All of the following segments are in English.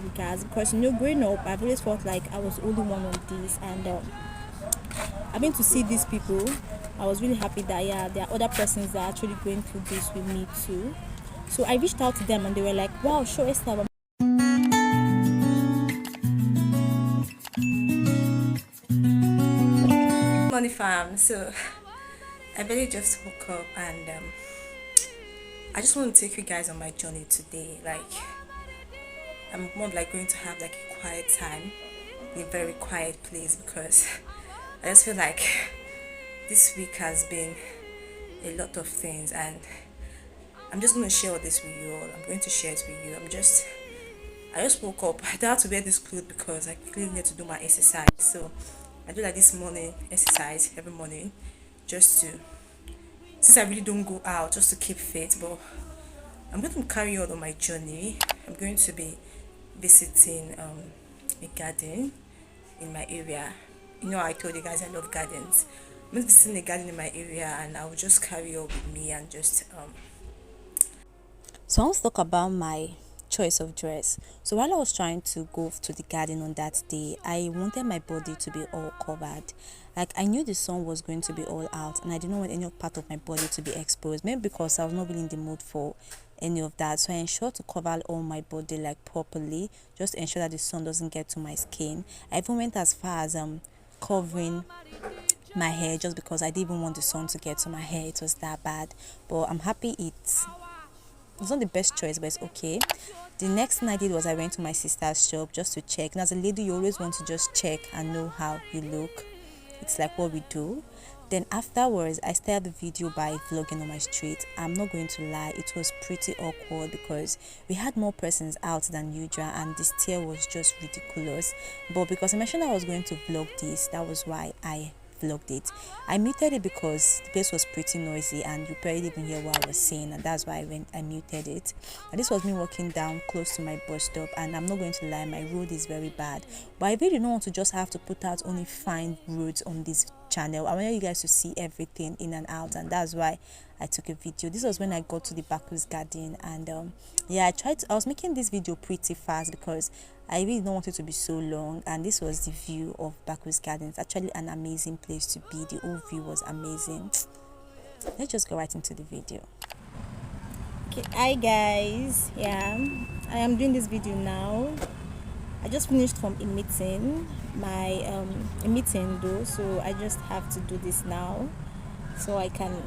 regards, because growing up I've always felt like I was the only one on this, and having to see these people, I was really happy that yeah, there are other persons that are actually going through this with me too. So I reached out to them and they were like, wow, sure, Esther. Money fam. So I barely just woke up, and I just want to take you guys on my journey today. Like, I'm more like going to have like a quiet time in a very quiet place, because I just feel like this week has been a lot of things, and I'm just going to share all this with you all. I'm going to share it with you. I just woke up. I don't have to wear this clothes because I clearly need to do my exercise. So I do like this morning exercise every morning, just to, since I really don't go out, just to keep fit. But I'm going to carry on my journey. I'm going to be visiting a garden in my area. I told you guys I love gardens. I'm going to be visiting a garden in my area, and I will just carry on with me and just So I want to talk about my choice of dress. So while I was trying to go to the garden on that day, I wanted my body to be all covered. Like, I knew the sun was going to be all out, and I didn't want any part of my body to be exposed. Maybe because I was not really in the mood for any of that. So I ensured to cover all my body like properly, just ensure that the sun doesn't get to my skin. I even went as far as covering my hair, just because I didn't even want the sun to get to my hair. It was that bad. But I'm happy it's not the best choice, but it's okay. The next thing I did was I went to my sister's shop just to check. And as a lady, you always want to just check and know how you look. It's like what we do. Then afterwards, I started the video by vlogging on my street. I'm not going to lie, it was pretty awkward because we had more persons out than usual, and the stair was just ridiculous. But because I mentioned I was going to vlog this, that was why I vlogged it. I muted it because the place was pretty noisy and you barely even hear what I was saying, and that's why I muted it. And this was me walking down close to my bus stop, and I'm not going to lie, my road is very bad, but I really don't want to just have to put out only fine roads on this channel. I want you guys to see everything in and out, and that's why I took a video. This was when I got to the Bacchus garden, and yeah, I was making this video pretty fast because I really don't want it to be so long. And this was the view of Bacchus garden. It's actually an amazing place to be. The whole view was amazing. Let's just go right into the video. Okay, hi guys. Yeah, I am doing this video now. I just finished from a meeting, a meeting though, so I just have to do this now so I can.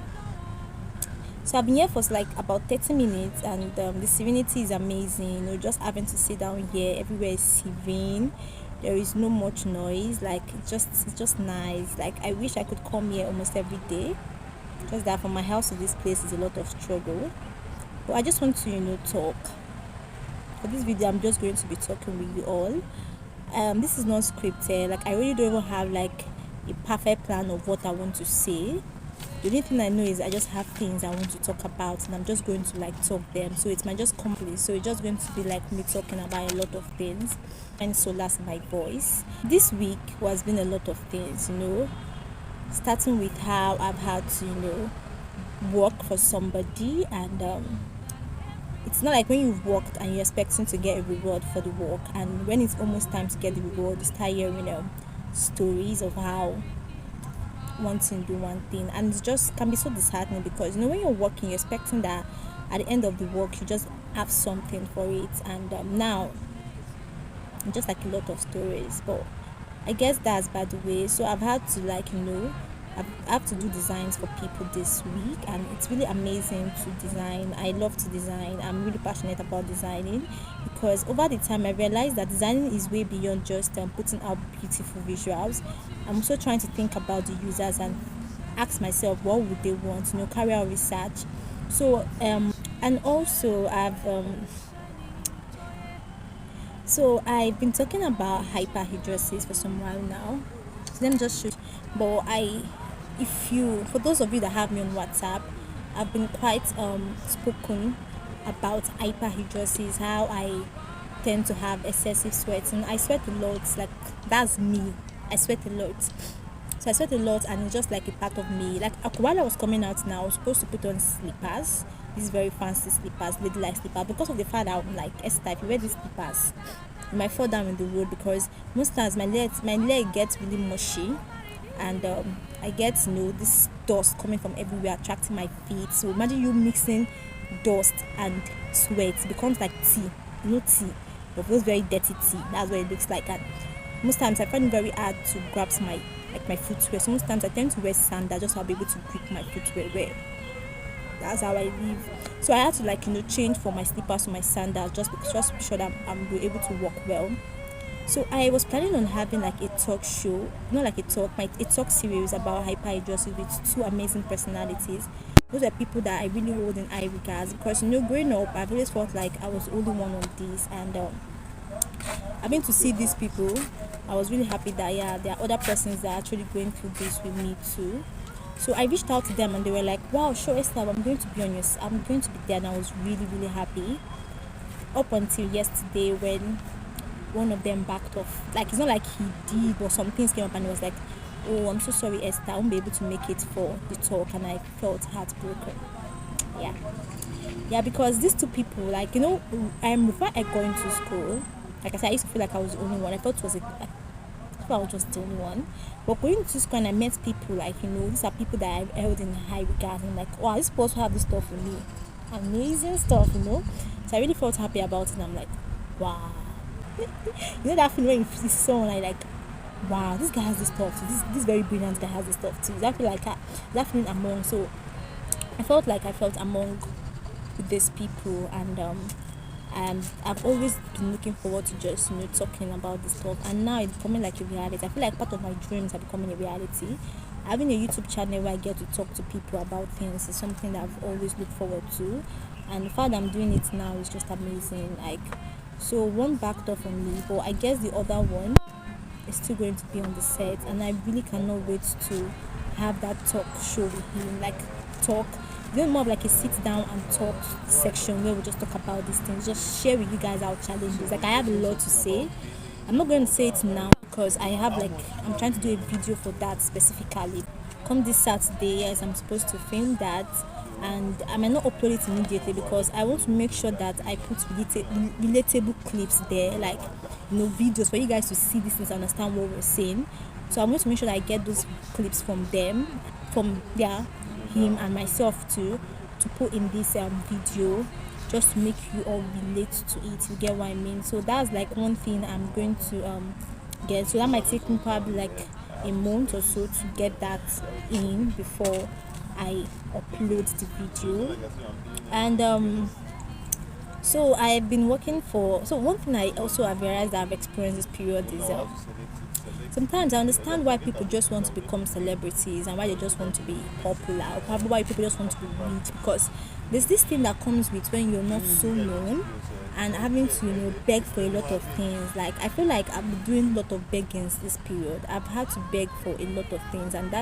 So I've been here for like about 30 minutes, and the serenity is amazing. Just having to sit down here, everywhere is serene. There is no much noise. Like, it's just nice. Like, I wish I could come here almost every day. Just that from my house to this place is a lot of struggle. But I just want to talk. For this video, I'm just going to be talking with you all. This is not scripted. Like, I really don't even have like a perfect plan of what I want to say. The only thing I know is I just have things I want to talk about, and I'm just going to like talk them. So it might just complete. So it's just going to be like me talking about a lot of things and solace my voice. This week has been a lot of things, starting with how I've had to, work for somebody, and it's not like when you've worked and you're expecting to get a reward for the work, and when it's almost time to get the reward, you start hearing stories of how one thing do one thing, and it just can be so disheartening because when you're working, you're expecting that at the end of the work you just have something for it, and now just like a lot of stories. But I guess that's by the way. So I've had to I have to do designs for people this week, and it's really amazing to design. I love to design. I'm really passionate about designing because over the time I realized that designing is way beyond just putting out beautiful visuals. I'm also trying to think about the users and ask myself what would they want, carry out research. So and also I've been talking about hyperhidrosis for some while now. So let me just show you. But for those of you that have me on WhatsApp, I've been quite spoken about hyperhidrosis, how I tend to have excessive sweating. I sweat a lot, like that's me. I sweat a lot. So I sweat a lot, and it's just like a part of me. Like while I was coming out now, I was supposed to put on slippers, these very fancy slippers, ladylike slippers, because of the fact that I'm like, Esther, if you wear these slippers, you might fall down in the road, because most times my leg gets really mushy, and I get this dust coming from everywhere attracting my feet. So imagine you mixing dust and sweat, it becomes like tea, tea, but those very dirty tea. That's what it looks like. And most times I find it very hard to grasp my footwear. So most times I tend to wear sandals just so I'll be able to grip my footwear well. That's how I live. So I had to change from my slippers to my sandals, just to be sure that I'm able to walk well. So I was planning on having like a talk show, not like a talk series about hyperhidrosis with two amazing personalities. Those are people that I really hold in high regards, because growing up I've always felt like I was the only one on this, and having to see these people, I was really happy that there are other persons that are actually going through this with me too. So I reached out to them and they were like, "Wow, sure, Esther, I'm going to be I'm going to be there," and I was really really happy. Up until yesterday, when one of them backed off. Like, it's not like he did, but some things came up and he was like, "Oh, I'm so sorry, Esther, I won't be able to make it for the talk," and I felt heartbroken. Yeah, because these two people, before I got into school, like I said, I used to feel like I was the only one. I thought I was just the only one. But going to school and I met people these are people that I held in high regard, and like, wow, this supposed to have this stuff for me. Amazing stuff. So I really felt happy about it, and I'm like, wow. That feeling when you see someone like, wow, this guy has this stuff too. This very brilliant guy has this stuff too. That feel like that feeling among. So I felt like I felt among with these people, and I've always been looking forward to just talking about this stuff, and now it's becoming like a reality. I feel like part of my dreams are becoming a reality. Having a YouTube channel where I get to talk to people about things is something that I've always looked forward to, and the fact that I'm doing it now is just amazing. So one backed off on me, but I guess the other one is still going to be on the set, and I really cannot wait to have that talk show with him. Talk, more of like a sit down and talk section where we just talk about these things, just share with you guys our challenges. I have a lot to say. I'm not going to say it now because I'm trying to do a video for that specifically. Come this Saturday, yes, I'm supposed to film that, and I might not upload it immediately because I want to make sure that I put relatable clips there, videos for you guys to see this and understand what we're saying. So I'm going to make sure that I get those clips from them, him and myself too, to put in this video, just to make you all relate to it. You get what I mean? So that's one thing I'm going to get. So that might take me probably a month or so to get that in before I upload the video. And so I've been working so one thing I also have realized that I've experienced this period is sometimes I understand why people just want to become celebrities and why they just want to be popular, or probably why people just want to be rich, because there's this thing that comes with when you're not so known and having to beg for a lot of things. I feel like I've been doing a lot of beggings this period. I've had to beg for a lot of things, and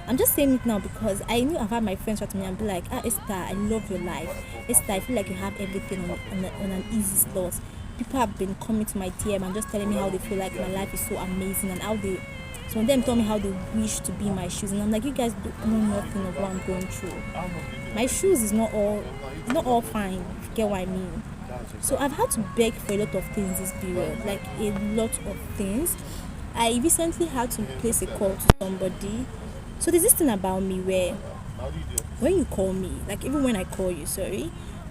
I'm just saying it now because I knew I've had my friends talk to me and be like, Esther, I love your life. Esther, I feel like you have everything on an easy slot. People have been coming to my DM and just telling me how they feel like my life is so amazing, and some of them tell me how they wish to be in my shoes, and I'm like, you guys don't know nothing of what I'm going through. My shoes is not all fine, if you get what I mean. So I've had to beg for a lot of things this period, a lot of things. I recently had to place a call to somebody. So there's this thing about me where when you call me, even when I call you,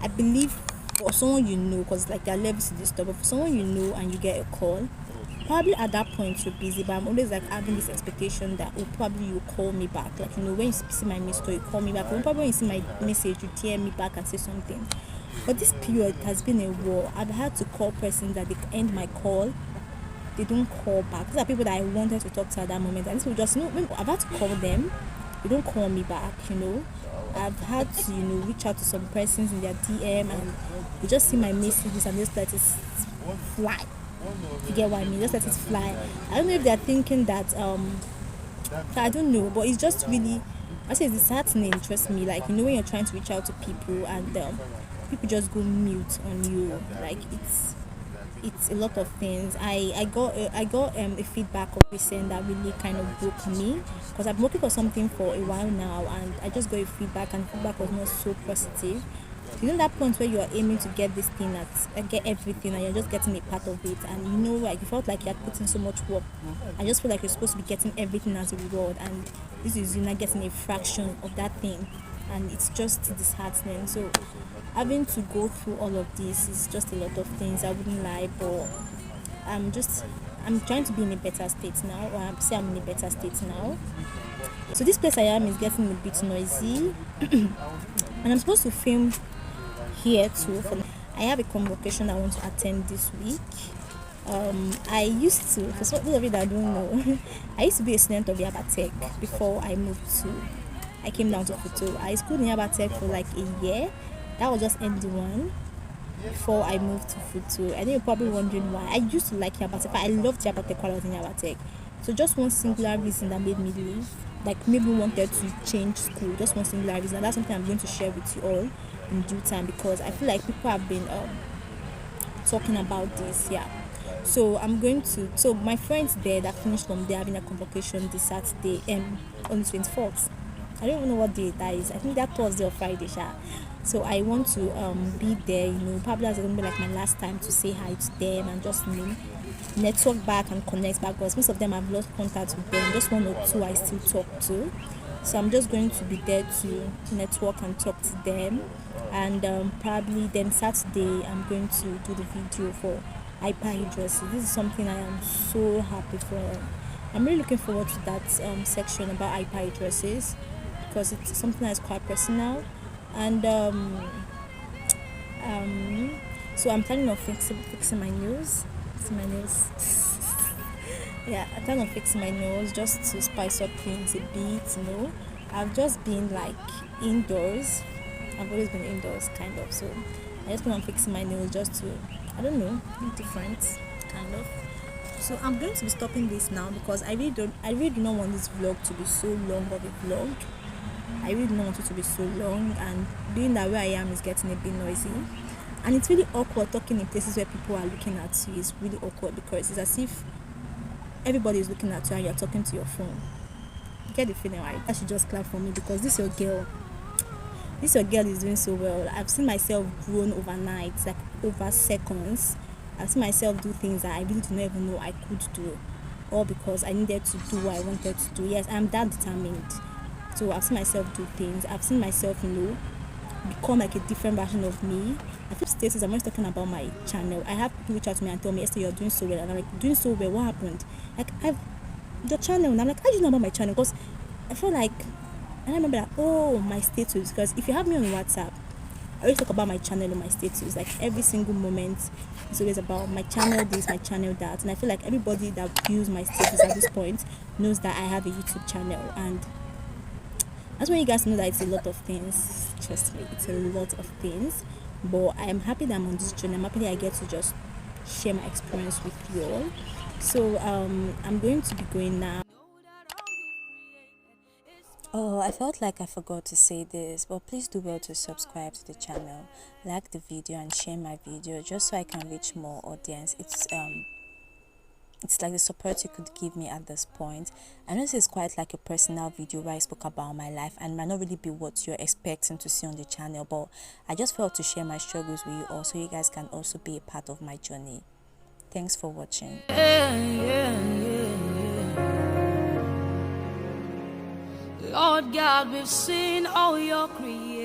I believe for someone because there are levels to this stuff, but for someone and you get a call, probably at that point you're busy, but I'm always having this expectation that probably you call me back. When you see my missed call, you call me back. Probably when you see my message, you DM me back and say something. But this period has been a war. I've had to call persons that they end my call, they don't call back. These are people that I wanted to talk to at that moment, and this will just I've had to call them, they don't call me back. I've had to reach out to some persons in their DM, and they just see my messages and just let it fly. You get what I mean? Just let it fly. I don't know if they're thinking that I don't know, but it's just really, I say it's disheartening. Trust me. When you're trying to reach out to people and people just go mute on you, it's a lot of things. I got a feedback of recent that really kind of broke me, because I've been working for something for a while now, and I just got a feedback, and feedback was not so positive. You know that point where you are aiming to get this thing get everything, and you're just getting a part of it, and like you felt like you had put in so much work. I just feel like you're supposed to be getting everything as a reward, and this is you not getting a fraction of that thing, and it's just disheartening. So having to go through all of this is just a lot of things. I wouldn't lie, but I'm trying to be in a better state now, or I'm say I'm in a better state now. So this place I am is getting a bit noisy, and I'm supposed to film here too. I have a convocation I want to attend this week. I used to, for those of you that don't know, I used to be a student of Yabatech before I came down to Futo. I schooled in Yabatech for like a year. That was just ND1 before I moved to Futo. I think you're probably wondering why. I used to like Yabatech. I loved Yabatech while I was in Yabatech. So just one singular reason that made me leave, like maybe wanted to change school, just one singular reason. And that's something I'm going to share with you all in due time, because I feel like people have been talking about this. Yeah. So so my friends there that finished from there having a convocation this Saturday on the 24th. I don't even know what day that is. I think that Thursday or Friday, sha. So I want to be there, probably that's gonna be like my last time to say hi to them and just network back and connect back, because most of them I've lost contact with them. Just one or two I still talk to. So I'm just going to be there to network and talk to them. And probably then Saturday I'm going to do the video for Hyperhidrosis. This is something I am so happy for. I'm really looking forward to that section about hyperhidrosis, because it's something that's quite personal. And so I'm planning on fixing my nails. Yeah, I'm planning on fixing my nails just to spice up things a bit. I've just been like indoors. I've always been indoors, kind of. So I just plan on fixing my nails just to, I don't know, be different, kind of. So I'm going to be stopping this now, because I really do not want this vlog to be so long of a vlog. I really don't want it to be so long, and being that where I am is getting a bit noisy, and it's really awkward talking in places where people are looking at you. It's really awkward, because it's as if everybody is looking at you and you're talking to your phone. You get the feeling, right? I should just clap for me, because this your girl is doing so well. I've seen myself grown overnight, like over seconds. I've seen myself do things that I really do not even know I could do, all because I needed to do what I wanted to do. Yes, I'm that determined. So I've seen myself do things. I've seen myself, become like a different version of me. I feel status. I'm always talking about my channel. I have people reach out to me and tell me, Esther, you're doing so well. And I'm like, doing so well? What happened? Like, I've your channel. And I'm like, how do you know about my channel? Because I feel like, and I remember that, oh, my status. Because if you have me on WhatsApp, I always talk about my channel on my status. Like every single moment, it's always about my channel this, my channel that. And I feel like everybody that views my status at this point knows that I have a YouTube channel. And that's when you guys know that it's a lot of things. Trust me, it's a lot of things. But I am happy that I'm on this journey. I'm happy that I get to just share my experience with you all. So I'm going to be going now. Oh, I felt like I forgot to say this, but please do well to subscribe to the channel, like the video and share my video, just so I can reach more audience. It's like the support you could give me at this point. I know this is quite like a personal video where I spoke about my life, and might not really be what you're expecting to see on the channel, but I just felt to share my struggles with you all, so you guys can also be a part of my journey. Thanks for watching. Lord God, we've seen all your creation.